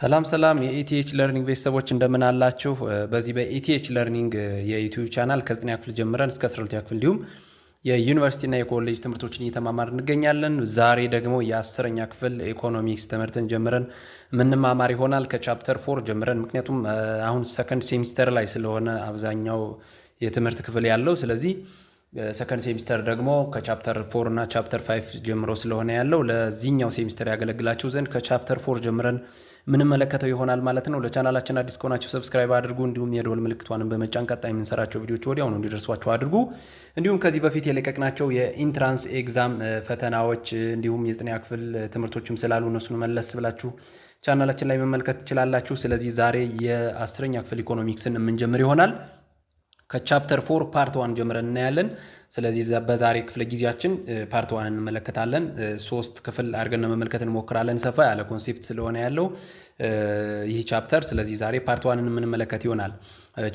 ሰላም የኢቲኤች ለርኒንግ ቤተሰቦች እንደምን አላችሁ? በዚህ በኢቲኤች ለርኒንግ የዩቲዩብ ቻናል ከ9ኛ ክፍል ጀምረን እስከ 12ኛ ክፍል እንዲሁም የዩኒቨርሲቲ እና የኮሌጅ ትምህርቶችን እየተማማር እንገኛለን። ዛሬ ደግሞ የ10ኛ ክፍል ኢኮኖሚክስ ትምህርትን ጀምረን ምንማማር ይሆናል ከቻፕተር 4 ጀምረን። ምክንያቱም አሁን ሰከንድ ሴሚስተር ላይ ስለሆነ አብዛኛው የትምህርት ክፍል ያለው፣ ስለዚህ ሰከንድ ሴሚስተር ደግሞ ከቻፕተር 4 እና ቻፕተር 5 ጀምሮ ስለሆነ ያለው ለዚህኛው ሴሚስተር ያገለግላችሁ ዘንድ ከቻፕተር 4 ጀምረን ምንመለከተው ይሆናል ማለት ነው። ለቻናላችን አዲስ ከሆናችሁ ሰብስክራይብ አድርጉ፣ እንዲሁም የደወል ምልክቷን በመጫን ቀጣይ የምንሰራቸው ቪዲዮዎች ወዲያውኑ እንዲደርሷችሁ አድርጉ። እንዲሁም ከዚህ በፊት የለቀቅናቸው የኢንትራንስ ኤግዛም ፈተናዎች እንዲሁም የ9ኛ ክፍል ትምህርቶችም ስላሉ እነሱን መለስ ብላችሁ ቻናላችን ላይ መመልከት ትችላላችሁ። ስለዚህ ዛሬ የ10ኛ ክፍል ኢኮኖሚክስን የምንጀምር ይሆናል። ከቻፕተር 4 ፓርት 1 ጀምረን እናያለን። ስለዚህ በዛሬ ክፍለ ጊዜያችን ፓርት 1 እንመለከታለን። 3 ክፍል አድርገን መመልከት እንሞክራለን። ሰፋ ያለ ኮንሴፕት ስለሆነ ያለው ይህ ቻፕተር፣ ስለዚህ ዛሬ ፓርት 1 የምንመለከት ይሆናል።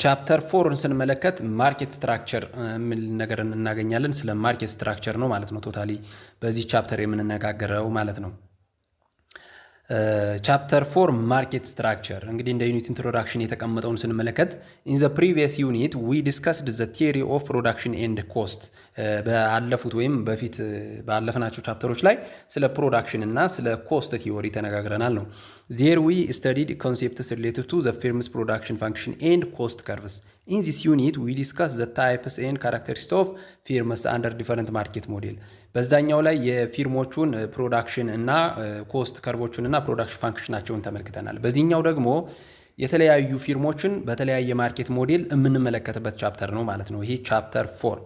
ቻፕተር 4ን ስንመለከት ማርኬት ስትራክቸር የሚል ነገር እናገኛለን። ስለ ማርኬት ስትራክቸር ነው ማለት ነው ቶታሊ በዚህ ቻፕተር የምንነጋገረው ማለት ነው። ቻፕተር 4 ማርኬት ስትራክቸር እንግዲህ እንደ ዩኒት ኢንትሮዳክሽን የተቀመጠውን ስንመለከት ኢን ዘ ፕሪቪየስ ዩኒት ዊ ዲስከስድ ዘ ቲዮሪ ኦፍ ፕሮዳክሽን ኤንድ ኮስት። ባለፉት ወይም በፊት ባለፍናቸው ቻፕተሮች ላይ ስለ ፕሮዳክሽን እና ስለ ኮስት ቲዮሪ ተነጋግረናል ነው። ዜር ዊ ስተዲድ ኮንሴፕትስ ሪሌትድ ቱ ዘ ፊርምስ ፕሮዳክሽን ፋንክሽን ኤንድ ኮስት ከርቭስ። ኢን ዚስ ዩኒት ዊ ዲስከስ ዘ ታይፕስ ኤንድ ካራክተሪስቲክስ ኦፍ ፊርምስ አንደር ዲፈረንት ማርኬት ሞዴል። በዛኛው ላይ የፊርሞቹን ፕሮዳክሽን እና ኮስት ከርቮቹን እና ፕሮዳክሽን ፋንክሽናቸውን ተመልክተናል። በዚህኛው ደግሞ የተለያዩ ፊርሞችን በተለያየ ማርኬት ሞዴል የምንመለከትበት ቻፕተር ነው ማለት ነው። ይሄ ቻፕተር 4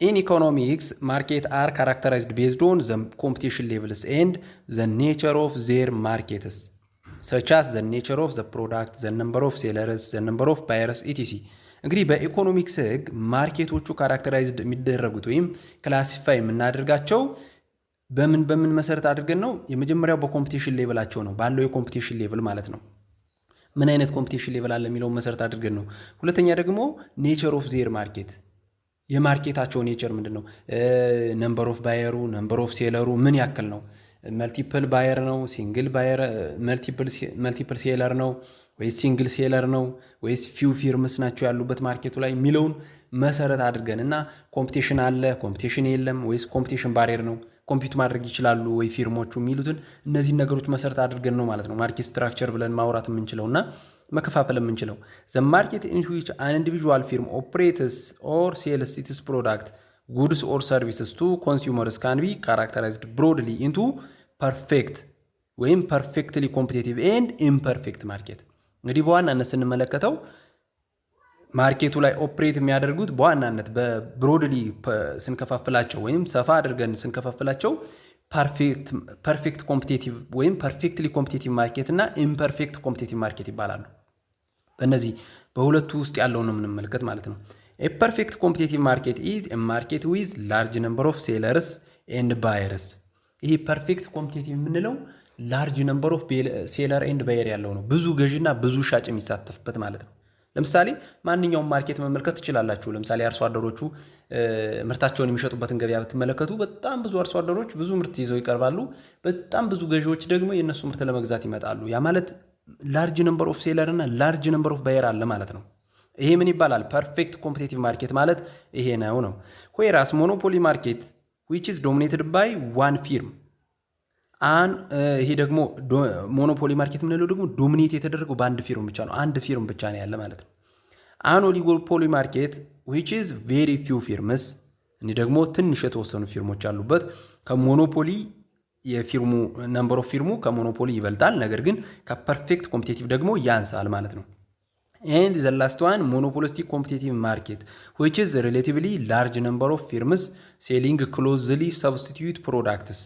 ኢን ኢኮኖሚክስ ማርኬት አር ካራክተራይዝድ ቤዝድ ኦን ዘ ኮምፒቲሽን ሌቭልስ ኤንድ ዘ ኔቸር ኦፍ ዜር ማርኬትስ ሰች አስ ዘ ኔቸር ኦፍ ዘ ፕሮዳክት ዘ ነምበር ኦፍ ሴለርስ ዘ ነምበር ኦፍ ባየርስ ኢቲሲ። እንግዲህ በኢኮኖሚክስ ህግ ማርኬቶቹ ካራክተራይዝድ የሚደረጉት ወይም ክላሲፋይ የምናደርጋቸው በምን መሰረት አድርገን ነው? የመጀመሪያው በኮምፒቲሽን ሌቭላቸው ነው፣ ባለው የኮምፒቲሽን ሌቭል ማለት ነው። ምን አይነት ኮምፒቲሽን ሌቭል አለ የሚለውን መሰረት አድርገን ነው። ሁለተኛ ደግሞ ኔቸር ኦፍ ዜር ማርኬት፣ የማርኬታቸው ኔቸር ምንድን ነው? ነምበር ኦፍ ባየሩ፣ ነምበር ኦፍ ሴለሩ ምን ያክል ነው? መልቲፕል ባየር ነው? ሲንግል ባየር መልቲፕል ሴለር ነው ወይስ ሲንግል ሴለር ነው ወይስ ፊው ፊርምስ ናቸው ያሉበት ማርኬቱ ላይ የሚለውን መሰረት አድርገን እና ኮምፒቲሽን አለ ኮምፒቲሽን የለም ወይስ ኮምፒቲሽን ባሪየር ነው ኮምፒት ማድረግ ይችላሉ ወይ ፊርሞቹ የሚሉትን እነዚህን ነገሮች መሰረት አድርገን ነው ማለት ነው ማርኬት ስትራክቸር ብለን ማውራት የምንችለው እና መከፋፈል የምንችለው። ዘ ማርኬት ኢን ዊች አን ኢንዲቪጁዋል ፊርም ኦፕሬትስ ኦር ሴልስ ኢትስ ፕሮዳክት ጉድስ ኦር ሰርቪስስ ቱ ኮንሱመርስ ካን ቢ ካራክተራይዝድ ብሮድሊ ኢንቱ ፐርፌክት ወይም ፐርፌክትሊ ኮምፒቲቲቭ ኤንድ ኢምፐርፌክት ማርኬት። እንግዲህ በዋናነት ስንመለከተው ማርኬቱ ላይ ኦፕሬት የሚያደርጉት በዋናነት በብሮድሊ ስንከፋፍላቸው ወይም ሰፋ አድርገን ስንከፋፍላቸው ፐርፌክት ኮምፒቲቲቭ ወይም ፐርፌክትሊ ኮምፒቲቲቭ ማርኬት እና ኢምፐርፌክት ኮምፒቲቲቭ ማርኬት ይባላሉ። በእነዚህ በሁለቱ ውስጥ ያለውን ነው የምንመለከት ማለት ነው። A perfect competitive market is a market with large number of sellers and buyers። ይሄ ፐርፌክት ኮምፒቲቲቭ የምንለው ላርጅ ነምበር ኦፍ ሴለር ኤንድ ባየር ያለው ነው፣ ብዙ ገዥና ብዙ ሻጭ የሚሳተፍበት ማለት ነው። ለምሳሌ ማንኛውም ማርኬት መመልከት ትችላላችሁ። ለምሳሌ አርሶ አደሮቹ ምርታቸውን የሚሸጡበትን ገበያ ብትመለከቱ በጣም ብዙ አርሶ አደሮች ብዙ ምርት ይዘው ይቀርባሉ። በጣም ብዙ ገዢዎች ደግሞ የእነሱ ምርት ለመግዛት ይመጣሉ። ያ ማለት ላርጅ ነምበር ኦፍ ሴለር እና ላርጅ ነምበር ኦፍ ባየር አለ ማለት ነው። ይሄ ምን ይባላል? ፐርፌክት ኮምፒቲቲቭ ማርኬት ማለት ይሄ ነው። ዌራስ ሞኖፖሊ ማርኬት which is dominated by one firm ይሄ ደግሞ ሞኖፖሊ ማርኬት የምንለው ደግሞ ዶሚኔት የተደረገው በአንድ ፊርም ብቻ ነው፣ አንድ ፊርም ብቻ ነው ያለ ማለት ነው። አን ኦሊጎፖሊ ማርኬት which is very few firms እኔ ደግሞ ትንሽ የተወሰኑ ፊርሞች አሉበት። ከሞኖፖሊ የፊርሙ ነምበር ኦፍ ፊርሙ ከሞኖፖሊ ይበልጣል፣ ነገር ግን ከፐርፌክት ኮምፒቲቲቭ ደግሞ ያንሳል ማለት ነው። And the last one monopolistic competitive market which is relatively large number of firms selling closely substitute products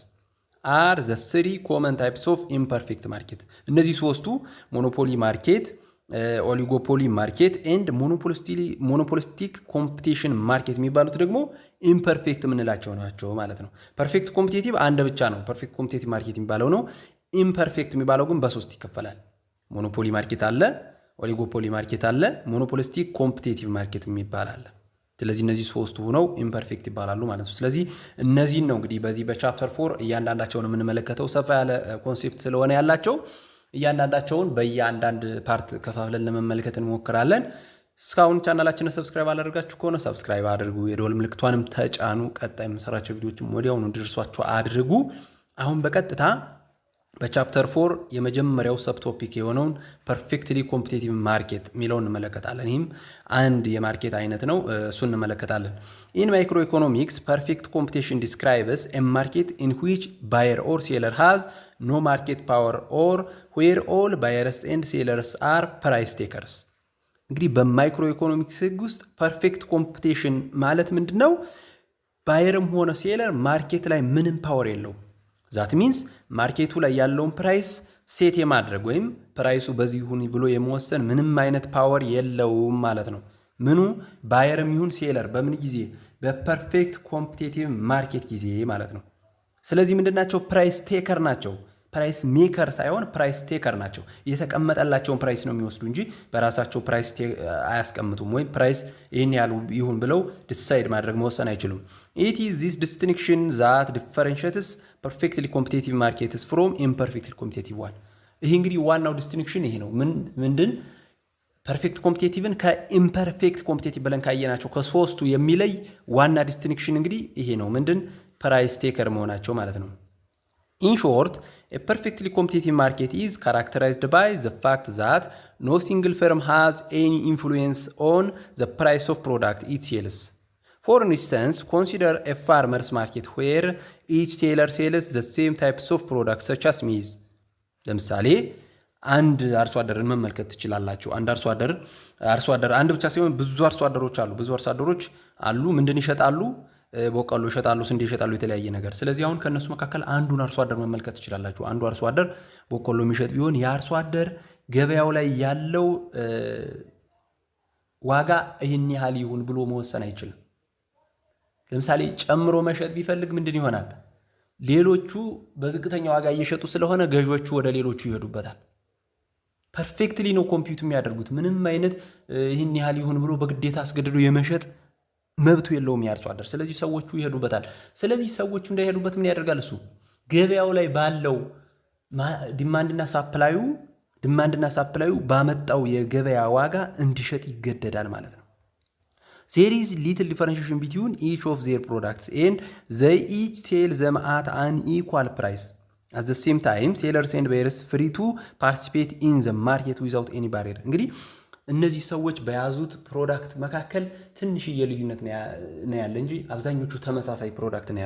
are the three common types of imperfect market። እነዚህ ሶስቱ ሞኖፖሊ ማርኬት፣ ኦሊጎፖሊ ማርኬት ኤንድ ሞኖፖሊስቲክ ኮምፒቲሽን ማርኬት የሚባሉት ደግሞ ኢምፐርፌክት የምንላቸው ናቸው ማለት ነው። ፐርፌክት ኮምፒቲቲቭ አንድ ብቻ ነው ፐርፌክት ኮምፒቲቲቭ ማርኬት የሚባለው ነው። ኢምፐርፌክት የሚባለው ግን በሶስት ይከፈላል። ሞኖፖሊ ማርኬት አለ፣ ኦሊጎፖሊ ማርኬት አለ፣ ሞኖፖሊስቲክ ኮምፒቲቲቭ ማርኬት የሚባል አለ። ስለዚህ እነዚህ ሶስቱ ሆነው ኢምፐርፌክት ይባላሉ ማለት ነው። ስለዚህ እነዚህን ነው እንግዲህ በዚህ በቻፕተር 4 እያንዳንዳቸውን የምንመለከተው። ሰፋ ያለ ኮንሴፕት ስለሆነ ያላቸው እያንዳንዳቸውን በየአንዳንድ ፓርት ከፋፍለን ለመመልከት እንሞክራለን። እስካሁን ቻናላችንን ሰብስክራይብ አላደርጋችሁ ከሆነ ሰብስክራይብ አድርጉ፣ የደወል ምልክቷንም ተጫኑ። ቀጣይ የምሰራቸው ቪዲዮዎችም ወዲያውኑ እንዲደርሷችሁ አድርጉ። አሁን በቀጥታ በቻፕተር 4 የመጀመሪያው ሰብ ቶፒክ የሆነውን ፐርፌክትሊ ኮምፒቲቲቭ ማርኬት የሚለውን እንመለከታለን። ይህም አንድ የማርኬት አይነት ነው፣ እሱን እንመለከታለን። ኢን ማይክሮ ኢኮኖሚክስ ፐርፌክት ኮምፒቲሽን ዲስክራይብስ ኤ ማርኬት ኢን ዊች ባየር ኦር ሴለር ሃዝ ኖ ማርኬት ፓወር ኦር ዌር ኦል ባየርስ ኤንድ ሴለርስ አር ፕራይስ ቴከርስ። እንግዲህ በማይክሮ ኢኮኖሚክስ ህግ ውስጥ ፐርፌክት ኮምፒቲሽን ማለት ምንድን ነው? ባየርም ሆነ ሴለር ማርኬት ላይ ምንም ፓወር የለውም። ዛት ሚንስ ማርኬቱ ላይ ያለውን ፕራይስ ሴት የማድረግ ወይም ፕራይሱ በዚህ ይሁን ብሎ የመወሰን ምንም አይነት ፓወር የለውም ማለት ነው። ምኑ? ባየርም ይሁን ሴለር በምን ጊዜ? በፐርፌክት ኮምፒቲቲቭ ማርኬት ጊዜ ማለት ነው። ስለዚህ ምንድናቸው? ፕራይስ ቴከር ናቸው። ፕራይስ ሜከር ሳይሆን ፕራይስ ቴከር ናቸው። የተቀመጠላቸውን ፕራይስ ነው የሚወስዱ እንጂ በራሳቸው ፕራይስ አያስቀምጡም፣ ወይም ፕራይስ ይህን ያህል ይሁን ብለው ዲሳይድ ማድረግ መወሰን አይችሉም። ኢት ኢዝ ዚስ ዲስቲንክሽን ዛት ዲፈረንሺየትስ ፐርፌክትሊ ኮምፒቲቲቭ ማርኬትስ ፍሮም ኢምፐርፌክትሊ ኮምፒቲቲቭ ዋን። ይህ እንግዲህ ዋናው ዲስቲንክሽን ይሄ ነው። ምንድን ፐርፌክት ኮምፒቲቲቭን ከኢምፐርፌክት ኮምፒቲቲቭ ብለን ካየናቸው ከሶስቱ የሚለይ ዋና ዲስቲንክሽን እንግዲህ ይሄ ነው። ምንድን? ፕራይስ ቴከር መሆናቸው ማለት ነው። In short, a perfectly competitive market is characterized by the fact that no single firm has any influence on the price of product it sells. For instance, consider a farmer's market where each seller sells the same types of products such as maize. ለምሳሌ አንድ አርሶ አደርን መመልከት ትችላላችሁ። አንድ አርሶ አደር አንድ ብቻ ሳይሆን ብዙ አርሶ አደሮች አሉ። ምንድን ይሸጣሉ? በቆሎ ይሸጣሉ፣ ስንዴ ይሸጣሉ፣ የተለያየ ነገር። ስለዚህ አሁን ከነሱ መካከል አንዱን አርሶ አደር መመልከት ትችላላችሁ። አንዱ አርሶ አደር በቆሎ የሚሸጥ ቢሆን የአርሶ አደር ገበያው ላይ ያለው ዋጋ ይህን ያህል ይሁን ብሎ መወሰን አይችልም። ለምሳሌ ጨምሮ መሸጥ ቢፈልግ ምንድን ይሆናል? ሌሎቹ በዝቅተኛ ዋጋ እየሸጡ ስለሆነ ገዢዎቹ ወደ ሌሎቹ ይሄዱበታል። ፐርፌክትሊ ነው ኮምፒውት የሚያደርጉት። ምንም አይነት ይህን ያህል ይሁን ብሎ በግዴታ አስገድዶ የመሸጥ መብቱ የለውም የአርሶ አደር። ስለዚህ ሰዎቹ ይሄዱበታል። ስለዚህ ሰዎቹ እንዳይሄዱበት ምን ያደርጋል? እሱ ገበያው ላይ ባለው ዲማንድና ሳፕላዩ ባመጣው የገበያ ዋጋ እንዲሸጥ ይገደዳል ማለት ነው። There is little differentiation between each of their products and they each sell them at an equal price. At the same time, sellers and buyers free to participate in the market without any barrier. እንግዲህ እነዚህ ሰዎች በያዙት ፕሮዳክት መካከል ትንሽዬ ልዩነት ነው ያለ እንጂ አብዛኞቹ ተመሳሳይ ፕሮዳክት ነው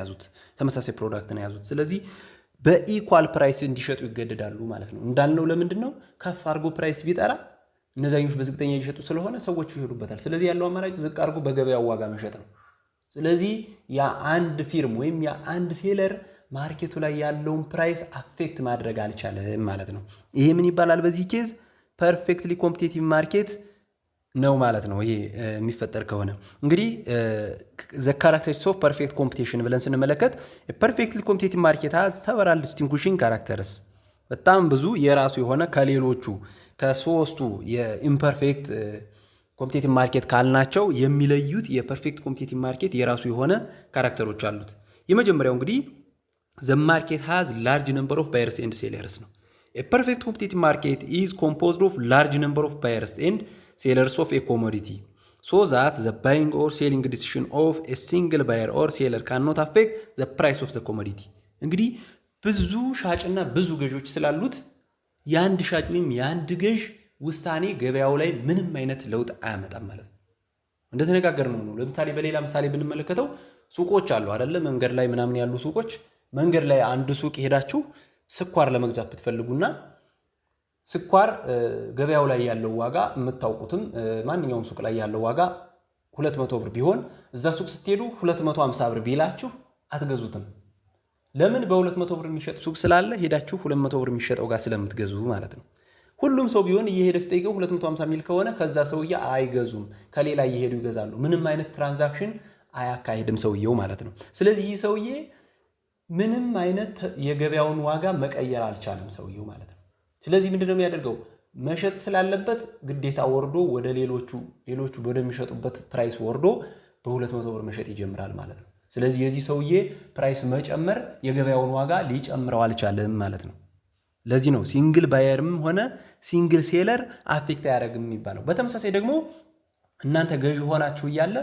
የያዙት። ስለዚህ በኢኳል ፕራይስ እንዲሸጡ ይገደዳሉ ማለት ነው። እንዳልነው ለምንድን ነው ከፍ አድርጎ ፕራይስ ቢጠራ እነዛኞች በዝቅተኛ እየሸጡ ስለሆነ ሰዎቹ ይሄዱበታል። ስለዚህ ያለው አማራጭ ዝቅ አድርጎ በገበያው ዋጋ መሸጥ ነው። ስለዚህ የአንድ ፊርም ወይም የአንድ ሴለር ማርኬቱ ላይ ያለውን ፕራይስ አፌክት ማድረግ አልቻለም ማለት ነው። ይሄ ምን ይባላል? በዚህ ኬዝ ፐርፌክትሊ ኮምፒቲቲቭ ማርኬት ነው ማለት ነው። ይሄ የሚፈጠር ከሆነ እንግዲህ ዘ ካራክተሪስቲክስ ኦፍ ፐርፌክት ኮምፒቲሽን ብለን ስንመለከት ፐርፌክትሊ ኮምፒቲቲቭ ማርኬት ሃዝ ሰቨራል ዲስቲንጉሽንግ ካራክተርስ፣ በጣም ብዙ የራሱ የሆነ ከሌሎቹ ከሶስቱ የኢምፐርፌክት ኮምፒቲቲቭ ማርኬት ካልናቸው የሚለዩት የፐርፌክት ኮምፒቲቲቭ ማርኬት የራሱ የሆነ ካራክተሮች አሉት። የመጀመሪያው እንግዲህ ዘ ማርኬት ሃዝ ላርጅ ነምበር ኦፍ ባየርስ ኤንድ ሴለርስ ነው። A perfect competitive market is composed of large number of buyers and sellers of a commodity, so that the buying or selling decision of a single buyer or seller cannot affect the price of the commodity. እንግዲህ ብዙ ሻጭና ብዙ ገዢዎች ስላሉት የአንድ ሻጭ ወይም የአንድ ገዥ ውሳኔ ገበያው ላይ ምንም አይነት ለውጥ አያመጣም ማለት ነው። እንደተነጋገርነው ነው። ለምሳሌ በሌላ ምሳሌ ብንመለከተው ሱቆች አሉ አይደለ? መንገድ ላይ ምናምን ያሉ ሱቆች። መንገድ ላይ አንድ ሱቅ ሄዳችሁ ስኳር ለመግዛት ብትፈልጉና ስኳር ገበያው ላይ ያለው ዋጋ የምታውቁትም ማንኛውም ሱቅ ላይ ያለው ዋጋ 200 ብር ቢሆን እዛ ሱቅ ስትሄዱ 250 ብር ቢላችሁ አትገዙትም። ለምን? በ200 ብር የሚሸጥ ሱቅ ስላለ ሄዳችሁ 200 ብር የሚሸጠው ጋር ስለምትገዙ ማለት ነው። ሁሉም ሰው ቢሆን እየሄደ ሲጠይቀው 250 ሚል ከሆነ ከዛ ሰውዬ አይገዙም፣ ከሌላ እየሄዱ ይገዛሉ። ምንም አይነት ትራንዛክሽን አያካሄድም ሰውየው ማለት ነው። ስለዚህ ይህ ሰውዬ ምንም አይነት የገበያውን ዋጋ መቀየር አልቻለም ሰውየው ማለት ነው። ስለዚህ ምንድነው የሚያደርገው? መሸጥ ስላለበት ግዴታ ወርዶ ወደ ሌሎቹ ወደሚሸጡበት ፕራይስ ወርዶ በ200 ብር መሸጥ ይጀምራል ማለት ነው። ስለዚህ የዚህ ሰውዬ ፕራይስ መጨመር የገበያውን ዋጋ ሊጨምረው አልቻለም ማለት ነው። ለዚህ ነው ሲንግል ባየርም ሆነ ሲንግል ሴለር አፌክት አያደርግም የሚባለው። በተመሳሳይ ደግሞ እናንተ ገዢ ሆናችሁ እያለ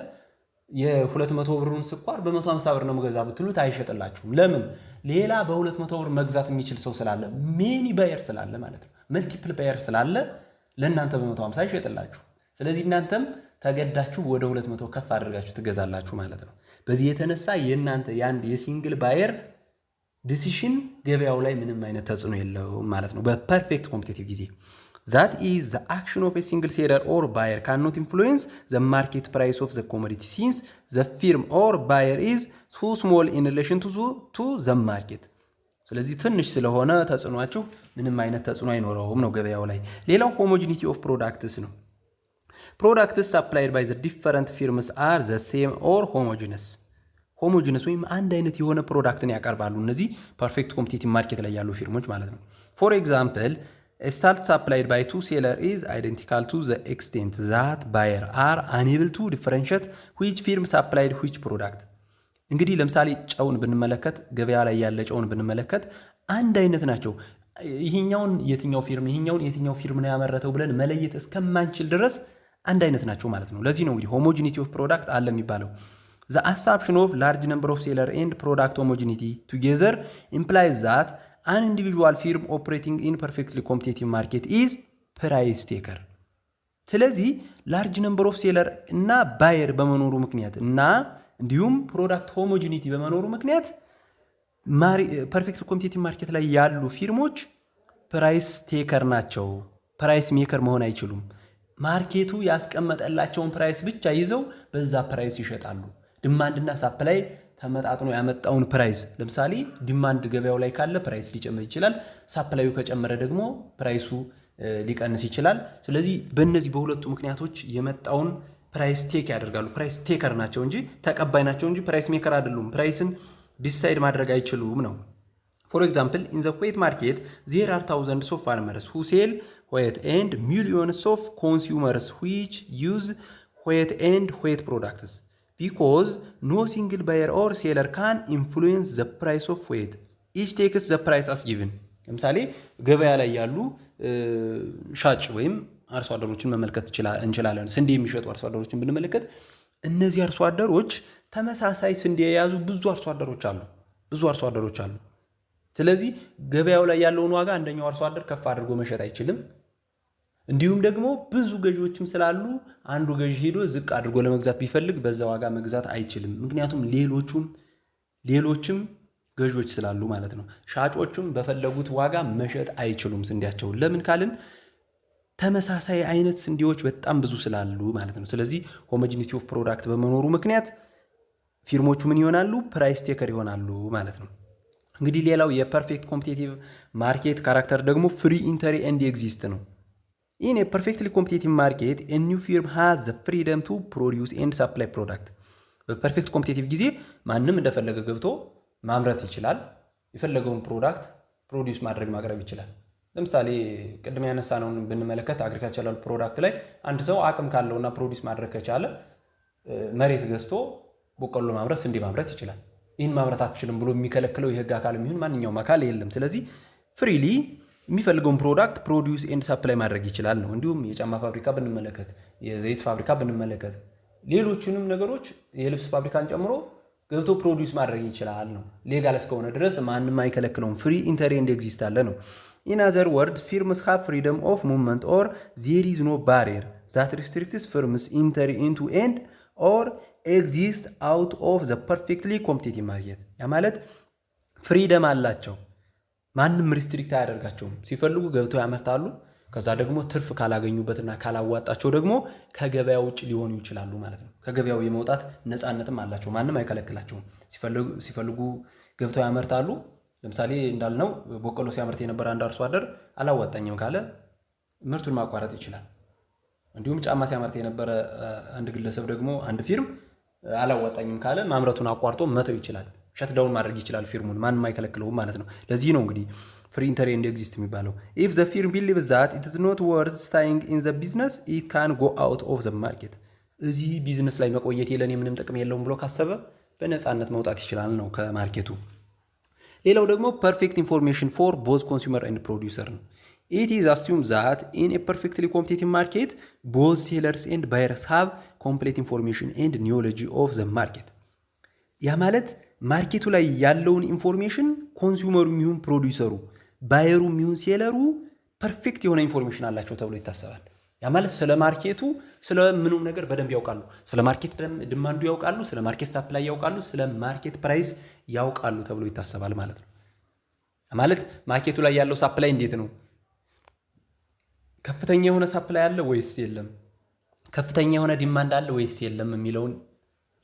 የ200 ብሩን ስኳር በ150 ብር ነው መገዛ ብትሉት አይሸጥላችሁም። ለምን? ሌላ በ200 ብር መግዛት የሚችል ሰው ስላለ፣ ሜኒ ባየር ስላለ ማለት ነው። መልቲፕል ባየር ስላለ ለእናንተ በ150 ይሸጥላችሁ። ስለዚህ እናንተም ተገዳችሁ ወደ 200 ከፍ አድርጋችሁ ትገዛላችሁ ማለት ነው። በዚህ የተነሳ የእናንተ የአንድ የሲንግል ባየር ዲሲሽን ገበያው ላይ ምንም አይነት ተጽዕኖ የለውም ማለት ነው በፐርፌክት ኮምፒቲቲቭ ጊዜ። that is the action of a single seller or buyer cannot influence the market price of the commodity since the firm or buyer is too small in relation to the market። ስለዚህ ትንሽ ስለሆነ ተጽዕኗቸው ምንም አይነት ተጽዕኖ አይኖረውም ነው ገበያው ላይ። ሌላው homogeneity of products ነው። products supplied by the different firms are the same or homogeneous ወይም አንድ አይነት የሆነ ፕሮዳክትን ያቀርባሉ እነዚህ ፐርፌክት ኮምፒቲቲቭ ማርኬት ላይ ያሉ ፊርሞች ማለት ነው። ፎር ኤግዛምፕል a salt supplied by two seller is identical to the extent that buyer are unable to differentiate which firm supplied which product። እንግዲህ ለምሳሌ ጨውን ብንመለከት ገበያ ላይ ያለ ጨውን ብንመለከት አንድ አይነት ናቸው። ይሄኛውን የትኛው ፊርም ነው ያመረተው ብለን መለየት እስከማንችል ድረስ አንድ አይነት ናቸው ማለት ነው። ለዚህ ነው እንግዲህ homogeneity of product አለ የሚባለው። The assumption of large number of seller and product homogeneity together implies that an individual firm operating in perfectly competitive market is price taker። ስለዚህ ላርጅ ነምበር ኦፍ ሴለር እና ባየር በመኖሩ ምክንያት እና እንዲሁም ፕሮዳክት ሆሞጂኒቲ በመኖሩ ምክንያት ፐርፌክት ኮምፒቲቲቭ ማርኬት ላይ ያሉ ፊርሞች ፕራይስ ቴከር ናቸው። ፕራይስ ሜከር መሆን አይችሉም። ማርኬቱ ያስቀመጠላቸውን ፕራይስ ብቻ ይዘው በዛ ፕራይስ ይሸጣሉ። ዲማንድና ሳፕላይ ተመጣጥኖ ያመጣውን ፕራይስ፣ ለምሳሌ ዲማንድ ገበያው ላይ ካለ ፕራይስ ሊጨምር ይችላል። ሳፕላዩ ከጨመረ ደግሞ ፕራይሱ ሊቀንስ ይችላል። ስለዚህ በእነዚህ በሁለቱ ምክንያቶች የመጣውን ፕራይስ ቴክ ያደርጋሉ። ፕራይስ ቴከር ናቸው እንጂ ተቀባይ ናቸው እንጂ ፕራይስ ሜከር አይደሉም። ፕራይስን ዲሳይድ ማድረግ አይችሉም ነው። ፎር ኤግዛምፕል ኢን ዘ ዌት ማርኬት ዜር አር ታውዘንድስ ኦፍ ፋርመርስ ሁ ሴል ዌት ኤንድ ሚሊዮንስ ኦፍ ኮንሱመርስ ዊች ዩዝ ዌት ኤንድ ዌት ፕሮዳክትስ ቢኮዝ ኖ ሲንግል ባየር ኦር ሴለር ካን ኢንፍሉዌንስ ዘ ፕራይስ ኦፍ ዌት ኢች ቴክስ ዘ ፕራይስ አስ ጊቭን። ለምሳሌ ገበያ ላይ ያሉ ሻጭ ወይም አርሶ አደሮችን መመልከት እንችላለን። ስንዴ የሚሸጡ አርሶ አደሮችን ብንመለከት እነዚህ አርሶ አደሮች ተመሳሳይ ስንዴ የያዙ ብዙ አርሶ አደሮች አሉ። ስለዚህ ገበያው ላይ ያለውን ዋጋ አንደኛው አርሶ አደር ከፍ አድርጎ መሸጥ አይችልም። እንዲሁም ደግሞ ብዙ ገዢዎችም ስላሉ አንዱ ገዢ ሄዶ ዝቅ አድርጎ ለመግዛት ቢፈልግ በዛ ዋጋ መግዛት አይችልም። ምክንያቱም ሌሎችም ገዢዎች ስላሉ ማለት ነው። ሻጮችም በፈለጉት ዋጋ መሸጥ አይችሉም ስንዴያቸውን። ለምን ካልን ተመሳሳይ አይነት ስንዴዎች በጣም ብዙ ስላሉ ማለት ነው። ስለዚህ ሆሞጂኒቲ ኦፍ ፕሮዳክት በመኖሩ ምክንያት ፊርሞቹ ምን ይሆናሉ? ፕራይስ ቴከር ይሆናሉ ማለት ነው። እንግዲህ ሌላው የፐርፌክት ኮምፒቲቲቭ ማርኬት ካራክተር ደግሞ ፍሪ ኢንተሪ ኤንድ ኤግዚስት ነው። ኢን ኤ ፐርፌክትሊ ኮምፒቲቲቭ ማርኬት ኤ ኒው ፊርም ሃዝ ዘ ፍሪደም ቱ ፕሮዲውስ ኤንድ ሰፕላይ ፕሮዳክት። በፐርፌክት ኮምፒቲቲቭ ጊዜ ማንም እንደፈለገ ገብቶ ማምረት ይችላል። የፈለገውን ፕሮዳክት ፕሮዲውስ ማቅረብ ይችላል። ለምሳሌ ቅድም ያነሳነውን ብንመለከት አግሪካልቸራል ፕሮዳክት ላይ አንድ ሰው አቅም ካለውና ፕሮዲውስ ማድረግ ከቻለ መሬት ገዝቶ በቆሎ ማምረት፣ ስንዴ ማምረት ይችላል። ይህን ማምረት አትችልም ብሎ የሚከለክለው የህግ አካል የሚሆን ማንኛውም አካል የለም። ስለዚህ ፍሪሊ የሚፈልገውን ፕሮዳክት ፕሮዲውስ ኤንድ ሰፕላይ ማድረግ ይችላል ነው። እንዲሁም የጫማ ፋብሪካ ብንመለከት፣ የዘይት ፋብሪካ ብንመለከት፣ ሌሎችንም ነገሮች የልብስ ፋብሪካን ጨምሮ ገብቶ ፕሮዲውስ ማድረግ ይችላል ነው። ሌጋል እስከሆነ ድረስ ማንም አይከለክለውም። ፍሪ ኢንተሪ ኤንድ ኤግዚስት አለ ነው። In other words, firms have freedom of movement or there is no barrier that restricts firms entry into and or exist out of the perfectly competitive market። ያ ማለት ፍሪደም አላቸው፣ ማንም ሪስትሪክት አያደርጋቸውም። ሲፈልጉ ገብተው ያመርታሉ። ከዛ ደግሞ ትርፍ ካላገኙበትና ካላዋጣቸው ደግሞ ከገበያ ውጭ ሊሆኑ ይችላሉ ማለት ነው። ከገበያው የመውጣት ነፃነትም አላቸው፣ ማንም አይከለክላቸውም። ሲፈልጉ ገብተው ያመርታሉ። ለምሳሌ እንዳልነው በቆሎ ሲያመርት የነበረ አንድ አርሶ አደር አላዋጣኝም ካለ ምርቱን ማቋረጥ ይችላል። እንዲሁም ጫማ ሲያመርት የነበረ አንድ ግለሰብ ደግሞ አንድ ፊርም አላዋጣኝም ካለ ማምረቱን አቋርጦ መተው ይችላል። ሸትዳውን ማድረግ ይችላል ፊርሙን፣ ማንም አይከለክለውም ማለት ነው። ለዚህ ነው እንግዲህ ፍሪ ኢንተሪ ኤንድ ኤግዚስት የሚባለው። ኢፍ ዘ ፊርም ቢሊቭስ ዛት ኢት ኢዝ ኖት ወርዝ ስታይንግ ኢን ዘ ቢዝነስ ኢት ካን ጎ አውት ኦፍ ዘ ማርኬት። እዚህ ቢዝነስ ላይ መቆየት ለኔ ምንም ጥቅም የለውም ብሎ ካሰበ በነፃነት መውጣት ይችላል ነው ከማርኬቱ። ሌላው ደግሞ ፐርፌክት ኢንፎርሜሽን ፎር ቦዝ ኮንሱመር ኤንድ ፕሮዲውሰር ነው። ኢት ኢዝ አስዩም ዛት ኢን ኤ ፐርፌክትሊ ኮምፒቲቲቭ ማርኬት ቦዝ ሴለርስ ኤንድ ባየርስ ሃቭ ኮምፕሌት ኢንፎርሜሽን ኤንድ ኒዮሎጂ ኦፍ ዘ ማርኬት። ያ ማለት ማርኬቱ ላይ ያለውን ኢንፎርሜሽን ኮንሱመሩ የሚሆን ፕሮዲውሰሩ፣ ባየሩ የሚሆን ሴለሩ ፐርፌክት የሆነ ኢንፎርሜሽን አላቸው ተብሎ ይታሰባል። ያ ማለት ስለ ማርኬቱ ስለ ምኑም ነገር በደንብ ያውቃሉ። ስለ ማርኬት ድማንዱ ያውቃሉ፣ ስለ ማርኬት ሳፕላይ ያውቃሉ፣ ስለ ማርኬት ፕራይስ ያውቃሉ ተብሎ ይታሰባል ማለት ነው። ማለት ማርኬቱ ላይ ያለው ሳፕላይ እንዴት ነው? ከፍተኛ የሆነ ሳፕላይ አለ ወይስ የለም? ከፍተኛ የሆነ ዲማንድ አለ ወይስ የለም የሚለውን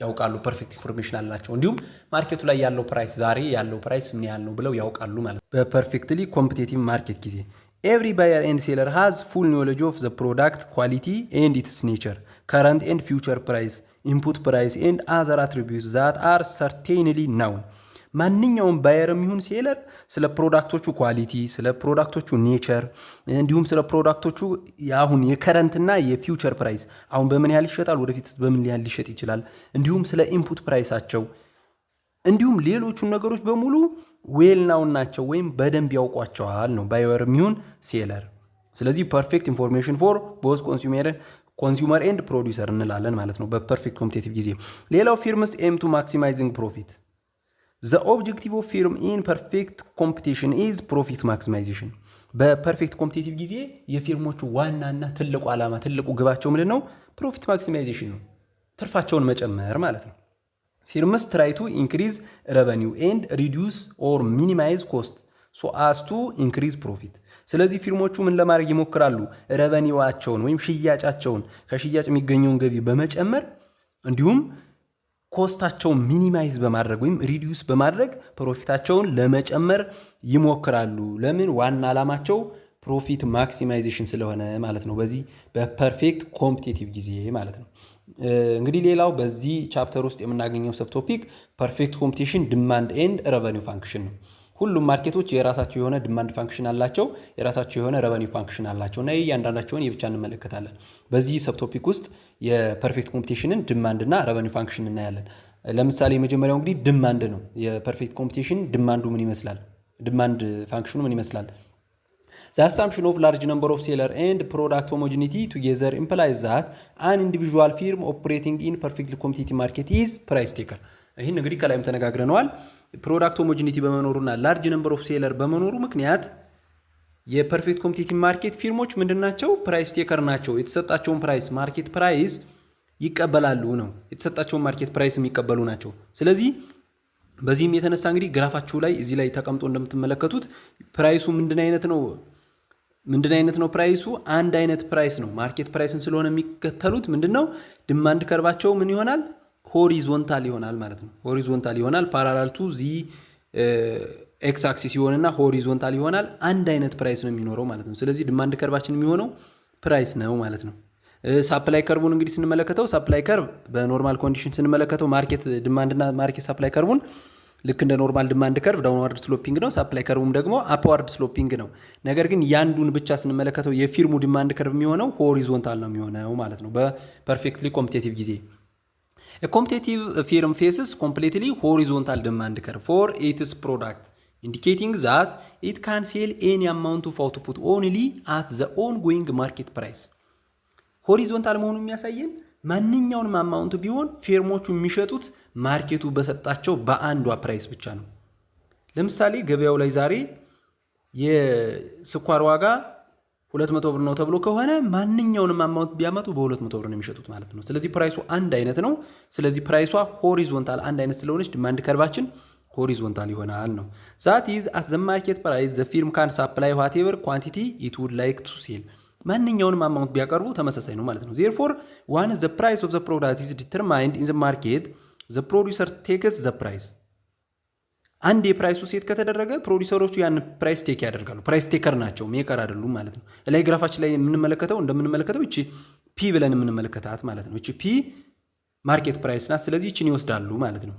ያውቃሉ። ፐርፌክት ኢንፎርሜሽን አላቸው። እንዲሁም ማርኬቱ ላይ ያለው ፕራይስ ዛሬ ያለው ፕራይስ ምን ያህል ነው ብለው ያውቃሉ ማለት ነው። በፐርፌክትሊ ኮምፒቲቲቭ ማርኬት ጊዜ ኤቭሪ ባየር ኤንድ ሴለር ሃዝ ፉል ኖሌጅ ኦፍ ዘ ፕሮዳክት ኳሊቲ ኤንድ ኢትስ ኔቸር ከረንት ኤንድ ፊውቸር ፕራይስ ኢንፑት ፕራይስ ኤንድ አዘር አትሪቢዩትስ ዛት አር ሰርቴንሊ ናውን። ማንኛውም ባየር የሚሆን ሴለር ስለ ፕሮዳክቶቹ ኳሊቲ፣ ስለ ፕሮዳክቶቹ ኔቸር እንዲሁም ስለ ፕሮዳክቶቹ አሁን የከረንትና የፊውቸር ፕራይስ አሁን በምን ያህል ይሸጣል፣ ወደፊት በምን ያህል ሊሸጥ ይችላል፣ እንዲሁም ስለ ኢንፑት ፕራይሳቸው እንዲሁም ሌሎቹን ነገሮች በሙሉ ዌል ናውን ናቸው ወይም በደንብ ያውቋቸዋል ነው ባየር የሚሆን ሴለር። ስለዚህ ፐርፌክት ኢንፎርሜሽን ፎር ቦዝ ኮንሱመር ኤንድ ፕሮዲውሰር እንላለን ማለት ነው በፐርፌክት ኮምፒቲቲቭ ጊዜ። ሌላው ፊርምስ ኤም ቱ ማክሲማይዚንግ ፕሮፊት። ዘ ኦብጀክቲቭ ኦፍ ፊርም ኢን ፐርፌክት ኮምፒቲሽን ኢዝ ፕሮፊት ማክሲማይዜሽን። በፐርፌክት ኮምፒቲቲቭ ጊዜ የፊርሞቹ ዋናና ትልቁ ዓላማ ትልቁ ግባቸው ምንድን ነው? ፕሮፊት ማክሲማይዜሽን ነው፣ ትርፋቸውን መጨመር ማለት ነው። ፊርምስ ትራይ ቱ ኢንክሪዝ ረቨኒው ኤንድ ሪዲዩስ ኦር ሚኒማይዝ ኮስት ሶ አስ ቱ ኢንክሪዝ ፕሮፊት። ስለዚህ ፊርሞቹ ምን ለማድረግ ይሞክራሉ? ረቨኒዋቸውን ወይም ሽያጫቸውን ከሽያጭ የሚገኘውን ገቢ በመጨመር እንዲሁም ኮስታቸውን ሚኒማይዝ በማድረግ ወይም ሪዲዩስ በማድረግ ፕሮፊታቸውን ለመጨመር ይሞክራሉ። ለምን? ዋና ዓላማቸው ፕሮፊት ማክሲማይዜሽን ስለሆነ ማለት ነው። በዚህ በፐርፌክት ኮምፒቲቲቭ ጊዜ ማለት ነው። እንግዲህ ሌላው በዚህ ቻፕተር ውስጥ የምናገኘው ሰብ ቶፒክ ፐርፌክት ኮምፒቲሽን ዲማንድ ኤንድ ረቨኒው ፋንክሽን ነው። ሁሉም ማርኬቶች የራሳቸው የሆነ ዲማንድ ፋንክሽን አላቸው፣ የራሳቸው የሆነ ረቨኒው ፋንክሽን አላቸው እና እያንዳንዳቸውን የብቻ እንመለከታለን። በዚህ ሰብ ቶፒክ ውስጥ የፐርፌክት ኮምፒቲሽንን ዲማንድ እና ረቨኒው ፋንክሽን እናያለን። ለምሳሌ የመጀመሪያው እንግዲህ ዲማንድ ነው። የፐርፌክት ኮምፒቲሽን ዲማንዱ ምን ይመስላል? ዲማንድ ፋንክሽኑ ምን ይመስላል? The assumption of large number of seller and product homogeneity together implies that an individual firm operating in perfectly competitive market is price taker. ይህን እንግዲህ ከላይም ተነጋግረነዋል። ፕሮዳክት ሆሞጂኒቲ በመኖሩና ላርጅ ነምበር ኦፍ ሴለር በመኖሩ ምክንያት የፐርፌክት ኮምፒቲቲቭ ማርኬት ፊርሞች ምንድናቸው? ፕራይስ ቴከር ናቸው። የተሰጣቸውን ፕራይስ ማርኬት ፕራይስ ይቀበላሉ ነው። የተሰጣቸውን ማርኬት ፕራይስ የሚቀበሉ ናቸው። ስለዚህ በዚህም የተነሳ እንግዲህ ግራፋችሁ ላይ እዚህ ላይ ተቀምጦ እንደምትመለከቱት ፕራይሱ ምንድን አይነት ነው? ፕራይሱ አንድ አይነት ፕራይስ ነው። ማርኬት ፕራይስን ስለሆነ የሚከተሉት ምንድነው? ዲማንድ ከርባቸው ምን ይሆናል? ሆሪዞንታል ይሆናል ማለት ነው። ሆሪዞንታል ይሆናል። ፓራላል ቱ ዚ ኤክስ አክሲስ ይሆንና ሆሪዞንታል ይሆናል። አንድ አይነት ፕራይስ ነው የሚኖረው ማለት ነው። ስለዚህ ዲማንድ ከርባችን የሚሆነው ፕራይስ ነው ማለት ነው። ሳፕላይ ከርቡን እንግዲህ ስንመለከተው ሳፕላይ ከርቭ በኖርማል ኮንዲሽን ስንመለከተው ማርኬት ዲማንድና ማርኬት ሳፕላይ ከርቡን ልክ እንደ ኖርማል ዲማንድ ከርቭ ዳውንዋርድ ስሎፒንግ ነው። ሳፕላይ ከርቡም ደግሞ አፕዋርድ ስሎፒንግ ነው። ነገር ግን ያንዱን ብቻ ስንመለከተው የፊርሙ ዲማንድ ከርቭ የሚሆነው ሆሪዞንታል ነው የሚሆነው ማለት ነው በፐርፌክትሊ ኮምፒቲቲቭ ጊዜ። ኮምፒቲቲቭ ፊርም ፌስስ ኮምፕሊትሊ ሆሪዞንታል ዲማንድ ከርቭ ፎር ኢትስ ፕሮዳክት ኢንዲኬቲንግ ዛት ኢት ካን ሴል ኤኒ አማውንት ኦፍ አውትፑት ኦንሊ አት ዘ ኦንጎይንግ ማርኬት ፕራይስ። ሆሪዞንታል መሆኑን የሚያሳየን ማንኛውንም አማውንት ቢሆን ፊርሞቹ የሚሸጡት ማርኬቱ በሰጣቸው በአንዷ ፕራይስ ብቻ ነው። ለምሳሌ ገበያው ላይ ዛሬ የስኳር ዋጋ 200 ብር ነው ተብሎ ከሆነ ማንኛውንም አማውንት ቢያመጡ በ200 ብር ነው የሚሸጡት ማለት ነው። ስለዚህ ፕራይሱ አንድ አይነት ነው። ስለዚህ ፕራይሷ ሆሪዞንታል አንድ አይነት ስለሆነች ዲማንድ ከርባችን ሆሪዞንታል ይሆናል ነው። ዛት ኢዝ አት ዘ ማርኬት ፕራይስ ዘ ፊርም ካን ሳፕላይ ዋትኤቨር ኳንቲቲ ኢት ውድ ላይክ ቱ ሴል። ማንኛውንም አማውንት ቢያቀርቡ ተመሳሳይ ነው ማለት ነው። ዜርፎር ዋን ዘ ፕራይስ ኦፍ ዘ ፕሮዳክት ኢዝ ዲተርማይንድ ኢን ዘ ማርኬት ዘ ፕሮዲውሰር ቴክስ ዘ ፕራይስ። አንድ የፕራይሱ ሴት ከተደረገ ፕሮዲውሰሮቹ ያን ፕራይስ ቴክ ያደርጋሉ። ፕራይስ ቴከር ናቸው፣ ሜከር አይደሉም ማለት ነው። ላይ ግራፋችን ላይ እንደምንመለከተው እቺ ፒ ብለን የምንመለከታት ማለት ነው። እቺ ፒ ማርኬት ፕራይስ ናት። ስለዚህ እቺን ይወስዳሉ ማለት ነው።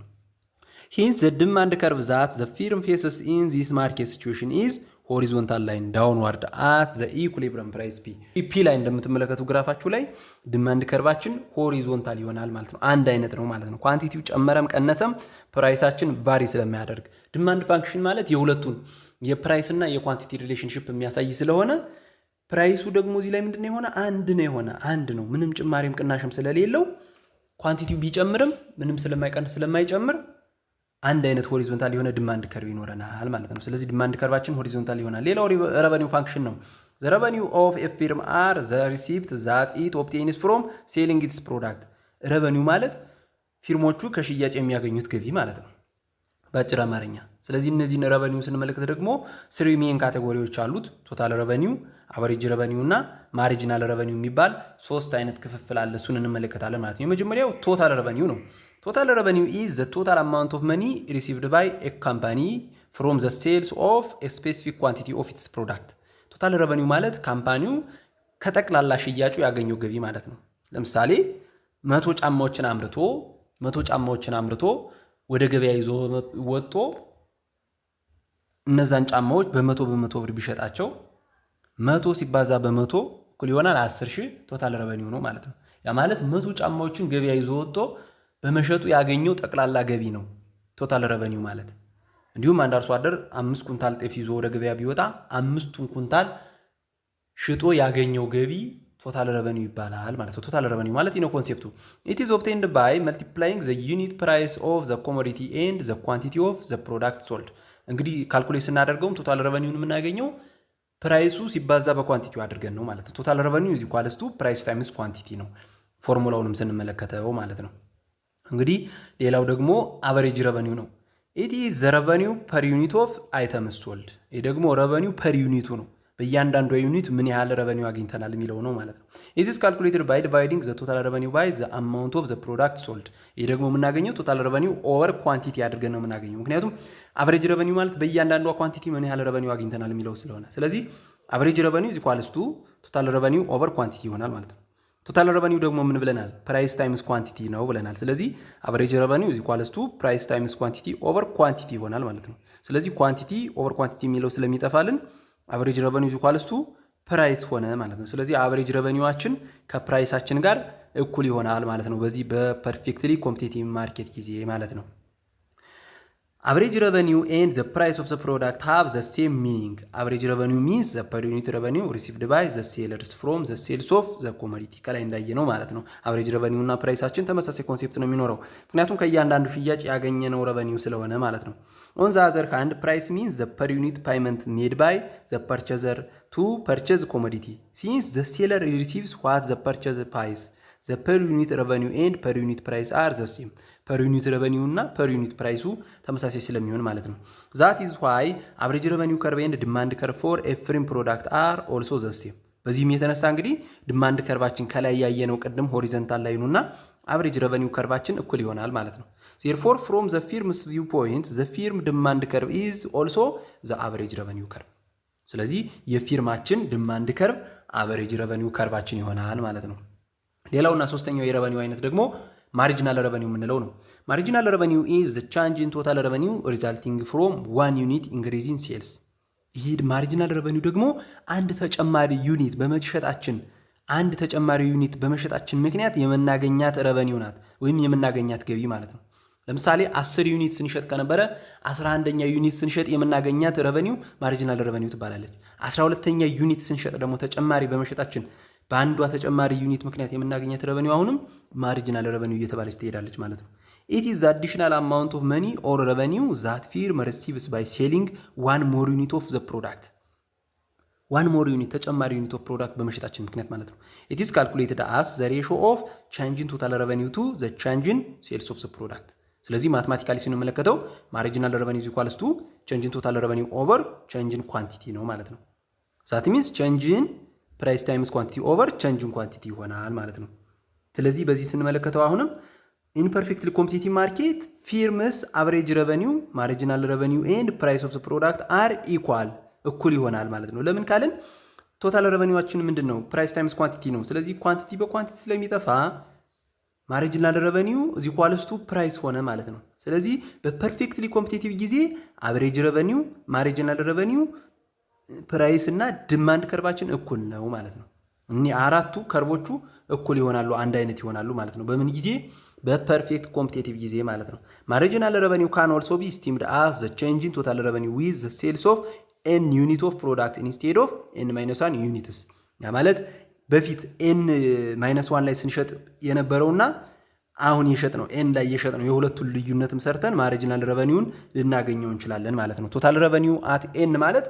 ሂንስ ዘ ዲማንድ ከርቭ ዛት ዘ ፊርም ፌስስ ኢን ዚስ ማርኬት ሲቹዌሽን ኢዝ ሆሪዞንታል ላይን ዳውንዋርድ አት ዘ ኢኩሊብረም ፕራይስ ፒ ላይ እንደምትመለከቱ ግራፋችሁ ላይ ዲማንድ ከርቫችን ሆሪዞንታል ይሆናል ማለት ነው። አንድ አይነት ነው ማለት ነው። ኳንቲቲው ጨመረም ቀነሰም ፕራይሳችን ቫሪ ስለሚያደርግ ዲማንድ ፋንክሽን ማለት የሁለቱን የፕራይስ እና የኳንቲቲ ሪሌሽንሽፕ የሚያሳይ ስለሆነ ፕራይሱ ደግሞ እዚህ ላይ ምንድነው የሆነ አንድ ነው። ምንም ጭማሪም ቅናሽም ስለሌለው ኳንቲቲው ቢጨምርም ምንም ስለማይቀንስ ስለማይጨምር አንድ አይነት ሆሪዞንታል የሆነ ዲማንድ ከርቭ ይኖረናል ማለት ነው። ስለዚህ ዲማንድ ከርቫችን ሆሪዞንታል ይሆናል። ሌላው ረቨኒው ፋንክሽን ነው። ዘ ረቨኒው ኦፍ ኤ ፊርም አር ዘ ሪሲፕት ዛት ኢት ኦብቴንስ ፍሮም ሴሊንግ ኢትስ ፕሮዳክት። ረቨኒው ማለት ፊርሞቹ ከሽያጭ የሚያገኙት ገቢ ማለት ነው በአጭር አማርኛ። ስለዚህ እነዚህን ረቨኒው ስንመለከት ደግሞ ስሪ ሜን ካቴጎሪዎች አሉት። ቶታል ረቨኒው፣ አቨሬጅ ረቨኒው እና ማርጂናል ረቨኒው የሚባል ሶስት አይነት ክፍፍል አለ። እሱን እንመለከታለን ማለት ነው። የመጀመሪያው ቶታል ረቨኒው ነው። ቶታል ረቨኒው ኢዝ ዘ ቶታል አማውንት ኦፍ መኒ ሪሲቭድ ባይ ኤ ካምፓኒ ፍሮም ዘ ሴልስ ኦፍ ኤ ስፔሲፊክ ኳንቲቲ ኦፍ ኢትስ ፕሮዳክት። ቶታል ረቨኒው ማለት ካምፓኒው ከጠቅላላ ሽያጩ ያገኘው ገቢ ማለት ነው። ለምሳሌ መቶ ጫማዎችን አምርቶ ወደ ገበያ ይዞ ወጥቶ እነዛን ጫማዎች በመቶ ብር ቢሸጣቸው 100 ሲባዛ በመቶ እኩል ይሆናል 10,000 ቶታል ረቨኒው ነው ማለት ነው። ያ ማለት 100 ጫማዎችን ገበያ ይዞ ወጥቶ በመሸጡ ያገኘው ጠቅላላ ገቢ ነው ቶታል ረቨኒው ማለት። እንዲሁም አንድ አርሶ አደር 5 ኩንታል ጤፍ ይዞ ወደ ገበያ ቢወጣ 5ቱን ኩንታል ሽጦ ያገኘው ገቢ ቶታል ረቨኒው ይባላል ማለት ነው። ቶታል ረቨኒው ማለት ነው ኮንሴፕቱ it is obtained by multiplying the unit price of the commodity and the quantity of the product sold። እንግዲህ ካልኩሌት ስናደርገውም ቶታል ረቨኒውን የምናገኘው ፕራይሱ ሲባዛ በኳንቲቲው አድርገን ነው ማለት ነው። ቶታል ረቨኒው ኢዝ ኢኳልስ ቱ ፕራይስ ታይምስ ኳንቲቲ ነው ፎርሙላውንም ስንመለከተው ማለት ነው። እንግዲህ ሌላው ደግሞ አቨሬጅ ረቨኒው ነው። it is the revenue per unit of items sold። ይሄ ደግሞ ረቨኒው ፐር ዩኒቱ ነው። በእያንዳንዱ ዩኒት ምን ያህል ረቨኒው አግኝተናል የሚለው ነው ማለት ነው። it is calculated by dividing the total revenue by the amount of the product sold። ይሄ ደግሞ የምናገኘው ቶታል ረቨኒው ኦቨር ኳንቲቲ አድርገን ነው የምናገኘው። ምክንያቱም አቨሬጅ ረቨኒው ማለት በእያንዳንዷ ኳንቲቲ ምን ያህል ረቨኒው አግኝተናል የሚለው ስለሆነ፣ ስለዚህ አቨሬጅ ረቨኒው is equals to ቶታል ረቨኒው ኦቨር ኳንቲቲ ይሆናል ማለት ነው። ቶታል ረቨኒው ደግሞ ምን ብለናል? ፕራይስ ታይምስ ኳንቲቲ ነው ብለናል። ስለዚህ አቨሬጅ ረቨኒው is equals to ፕራይስ ታይምስ ኳንቲቲ ኦቨር ኳንቲቲ ይሆናል ማለት ነው። ስለዚህ ኳንቲቲ ኦቨር ኳንቲቲ የሚለው ስለሚጠፋልን አቨሬጅ ረቨኒው is equals to ፕራይስ ሆነ ማለት ነው። ስለዚህ አቨሬጅ ረቨኒዋችን ከፕራይሳችን ጋር እኩል ይሆናል ማለት ነው በዚህ በፐርፌክትሊ ኮምፒቲቲቭ ማርኬት ጊዜ ማለት ነው። Average revenue and the price of the product have the same meaning. Average revenue means the per unit revenue received by the sellers from the sales of the commodity። ከላይ እንዳየነው ማለት ነው አቨሬጅ ረቨኒው እና ፕራይሳችን ተመሳሳይ ኮንሴፕት ነው የሚኖረው ምክንያቱም ከእያንዳንዱ ሽያጭ ያገኘነው ረቨኒው ስለሆነ ማለት ነው። On the other hand, price means the per unit payment made by the purchaser to purchase commodity. Since the seller receives what the purchaser pays, the per unit revenue and per unit price are the same. per unit revenue እና per unit price ተመሳሳይ ስለሚሆን ማለት ነው። That is why average revenue curve and demand curve for every product are also the same። በዚህም የተነሳ እንግዲህ ዲማንድ ከርቫችን ከላይ ያየነው ቅድም ሆሪዞንታል ላይ ነውና አቨሬጅ ረቨኒው ከርቫችን እኩል ይሆናል ማለት ነው። Therefore from the firm's viewpoint the firm demand curve is also the average revenue curve። ስለዚህ የፊርማችን ዲማንድ ከርቭ አቨሬጅ ረቨኒው ከርቫችን ይሆናል ማለት ነው። ሌላውና ሶስተኛው የረቨኒው አይነት ደግሞ ማርጂናል ረቨኒው የምንለው ነው። ማርጂናል ረቨኒው is the change in total revenue resulting from one unit increase in sales። ይህ ማርጂናል ረቨኒው ደግሞ አንድ ተጨማሪ ዩኒት በመሸጣችን ምክንያት የምናገኛት ረቨኒው ናት ወይም የምናገኛት ገቢ ማለት ነው። ለምሳሌ 10 ዩኒት ስንሸጥ ከነበረ 11ኛ ዩኒት ስንሸጥ የምናገኛት ረቨኒው ማርጂናል ረቨኒው ትባላለች። 12ኛ ዩኒት ስንሸጥ ደግሞ ተጨማሪ በመሸጣችን በአንዷ ተጨማሪ ዩኒት ምክንያት የምናገኛት ረቨኒው አሁንም ማርጂናል ረቨኒው እየተባለች ትሄዳለች ማለት ነው። It is the additional amount of money or revenue that firm receives by selling one more unit of the product። one more unit ተጨማሪ ዩኒት ኦፍ ፕሮዳክት በመሸጣችን ምክንያት ማለት ነው። It is calculated as the ratio of change in total revenue to the change in sales of the product። ስለዚህ ማትማቲካሊ ስንመለከተው ማርጂናል ረቨኒው is equals to change in total revenue over change in quantity ነው ማለት ነው። That means change in price times quantity over change in quantity ይሆናል ማለት ነው። ስለዚህ በዚህ ስንመለከተው አሁንም in perfectly competitive market firms average revenue, marginal revenue and price of the product are equal እኩል ይሆናል ማለት ነው። ለምን ካልን ቶታል ረቨኒዋችን ምንድነው? ፕራይስ ታይምስ ኳንቲቲ ነው። ስለዚህ ኳንቲቲ በኳንቲቲ ስለሚጠፋ ማርጂናል ረቨኒው is equals to ፕራይስ ሆነ ማለት ነው። ስለዚህ በፐርፌክትሊ ኮምፒቲቲቭ ጊዜ አቨሬጅ ረቨኒው ማርጂናል ረቨኒው ፕራይስ እና ዲማንድ ከርቫችን እኩል ነው ማለት ነው። እኒህ አራቱ ከርቮቹ እኩል ይሆናሉ፣ አንድ አይነት ይሆናሉ ማለት ነው። በምን ጊዜ? በፐርፌክት ኮምፒቲቲቭ ጊዜ ማለት ነው። ማርጂናል ረቨኒው ካን ኦልሶ ቢ ስቲምድ አስ ዘ ቼንጅ ኢን ቶታል ረቨኒው ዊዝ ዘ ሴልስ ኦፍ ኤን ዩኒት ኦፍ ፕሮዳክት ኢንስቴድ ኦፍ ኤን ማይነስ ዋን ዩኒትስ። ያ ማለት በፊት ኤን ማይነስ ዋን ላይ ስንሸጥ የነበረውና አሁን የሸጥ ነው ኤን ላይ የሸጥ ነው የሁለቱን ልዩነትም ሰርተን ማርጂናል ረቨኒውን ልናገኘው እንችላለን ማለት ነው። ቶታል ረቨኒው አት ኤን ማለት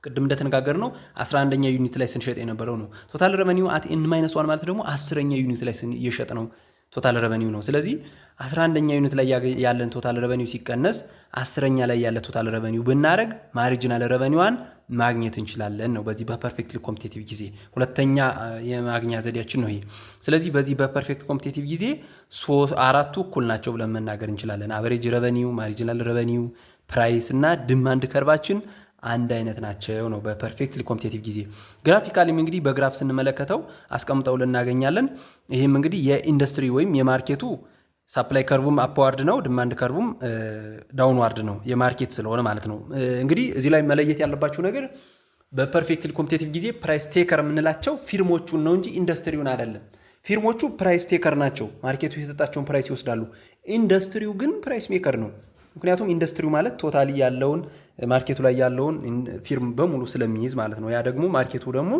ቅድም እንደተነጋገር ነው 11ኛ ዩኒት ላይ ስንሸጥ የነበረው ነው። ቶታል ረቨኒው አት ኤን ማይነስ ዋን ማለት ደግሞ 10ኛ ዩኒት ላይ የሸጥ ነው ቶታል ረቨኒው ነው። ስለዚህ 11ኛ ዩኒት ላይ ያለን ቶታል ረቨኒው ሲቀነስ 10ኛ ላይ ያለ ቶታል ረቨኒው ብናረግ ማርጂናል ረቨኒዋን ማግኘት እንችላለን ነው በዚህ በፐርፌክትሊ ኮምፒቲቲቭ ጊዜ። ሁለተኛ የማግኛ ዘዴያችን ነው ይሄ። ስለዚህ በዚህ በፐርፌክት ኮምፒቲቲቭ ጊዜ አራቱ እኩል ናቸው ብለን መናገር እንችላለን። አቨሬጅ ረቨኒው፣ ማርጂናል ረቨኒው፣ ፕራይስ እና ዲማንድ ከርቫችን አንድ አይነት ናቸው ነው በፐርፌክትሊ ኮምፒቲቲቭ ጊዜ። ግራፊካሊም እንግዲህ በግራፍ ስንመለከተው አስቀምጠው ልናገኛለን። ይህም እንግዲህ የኢንዱስትሪ ወይም የማርኬቱ ሳፕላይ ከርቭም አፕዋርድ ነው፣ ዲማንድ ከርቭም ዳውንዋርድ ነው የማርኬት ስለሆነ ማለት ነው። እንግዲህ እዚህ ላይ መለየት ያለባቸው ነገር በፐርፌክትሊ ኮምፒቲቲቭ ጊዜ ፕራይስ ቴከር የምንላቸው ፊርሞቹን ነው እንጂ ኢንዱስትሪውን አይደለም። ፊርሞቹ ፕራይስ ቴከር ናቸው፣ ማርኬቱ የሰጣቸውን ፕራይስ ይወስዳሉ። ኢንዱስትሪው ግን ፕራይስ ሜከር ነው። ምክንያቱም ኢንዱስትሪው ማለት ቶታሊ ያለውን ማርኬቱ ላይ ያለውን ፊርም በሙሉ ስለሚይዝ ማለት ነው። ያ ደግሞ ማርኬቱ ደግሞ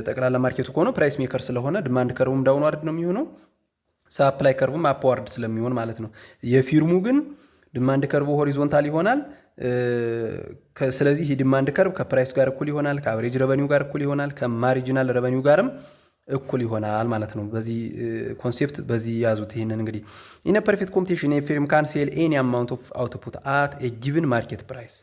ጠቅላላ ማርኬቱ ከሆነ ፕራይስ ሜከር ስለሆነ ዲማንድ ከርቭም ዳውንዋርድ ነው የሚሆነው፣ ሳፕላይ ከርቭም አፕዋርድ ስለሚሆን ማለት ነው። የፊርሙ ግን ዲማንድ ከርቭ ሆሪዞንታል ይሆናል። ስለዚህ የዲማንድ ከርቭ ከፕራይስ ጋር እኩል ይሆናል፣ ከአቨሬጅ ረቨኒው ጋር እኩል ይሆናል፣ ከማርጂናል ረቨኒው ጋርም እኩል ይሆናል ማለት ነው። በዚህ ኮንሴፕት በዚህ ያዙት። ይሄንን እንግዲህ ኢን ፐርፌክት ኮምፒቲሽን ፊርም ካን ሴል ኤኒ አማውንት ኦፍ አውትፑት አት ኤ ጊቭን ማርኬት ፕራይስ፣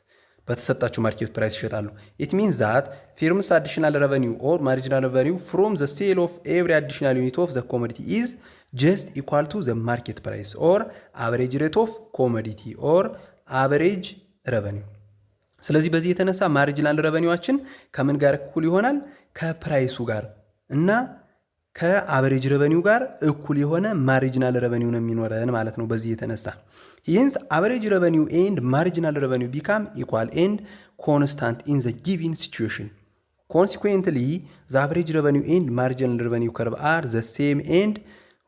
በተሰጣቸው ማርኬት ፕራይስ ይሸጣሉ። ኢት ሚንስ ዛት ፊርምስ አዲሽናል ረቨኒው ኦር ማርጂናል ረቨኒው ፍሮም ዘ ሴል ኦፍ ኤቭሪ አዲሽናል ዩኒት ኦፍ ዘ ኮሞዲቲ ኢዝ ጀስት ኢኳል ቱ ዘ ማርኬት ፕራይስ ኦር አቨሬጅ ሬት ኦፍ ኮሞዲቲ ኦር አቨሬጅ ረቨኒው። ስለዚህ በዚህ የተነሳ ማርጂናል ረቨኒዋችን ከምን ጋር እኩል ይሆናል? ከፕራይሱ ጋር እና ከአቨሬጅ ረቨኒው ጋር እኩል የሆነ ማርጂናል ረቨኒው ነው የሚኖረን ማለት ነው። በዚህ የተነሳ ይህንስ አቨሬጅ ረቨኒው ኤንድ ማርጂናል ረቨኒው ቢካም ኢኳል ኤንድ ኮንስታንት ኢን ዘ ጊቪን ሲቹዌሽን። ኮንሲኩዌንትሊ ዘ አቨሬጅ ረቨኒው ኤንድ ማርጂናል ረቨኒው ከርቭ አር ዘ ሴም ኤንድ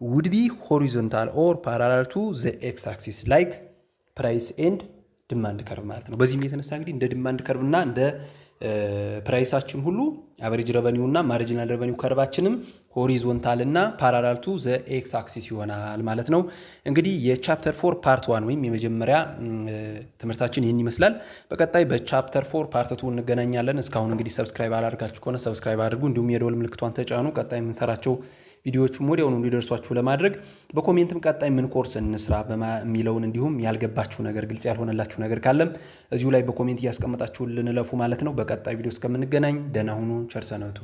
ውድ ቢ ሆሪዞንታል ኦር ፓራላል ቱ ዘ ኤክስ አክሲስ ላይክ ፕራይስ ኤንድ ዲማንድ ከርቭ ማለት ነው። በዚህም የተነሳ እንግዲህ እንደ ዲማንድ ከርቭ እና እንደ ፕራይሳችን ሁሉ አቨሬጅ ረቨኒው እና ማርጂናል ረቨኒው ከርቫችንም ሆሪዞንታል እና ፓራላል ቱ ዘ ኤክስ አክሲስ ይሆናል ማለት ነው። እንግዲህ የቻፕተር 4 ፓርት 1 ወይም የመጀመሪያ ትምህርታችን ይህን ይመስላል። በቀጣይ በቻፕተር 4 ፓርት 2 እንገናኛለን። እስካሁን እንግዲህ ሰብስክራይብ አላደርጋችሁ ከሆነ ሰብስክራይብ አድርጉ፣ እንዲሁም የደወል ምልክቷን ተጫኑ። ቀጣይ የምንሰራቸው ቪዲዮዎቹም ወዲያውኑ እንዲደርሷችሁ ለማድረግ በኮሜንትም ቀጣይ ምን ኮርስ እንስራ የሚለውን እንዲሁም ያልገባችሁ ነገር ግልጽ ያልሆነላችሁ ነገር ካለም እዚሁ ላይ በኮሜንት እያስቀመጣችሁልን እለፉ ማለት ነው። በቀጣይ ቪዲዮ እስከምንገናኝ ደህና ሁኑ፣ ቸር ሰንብቱ።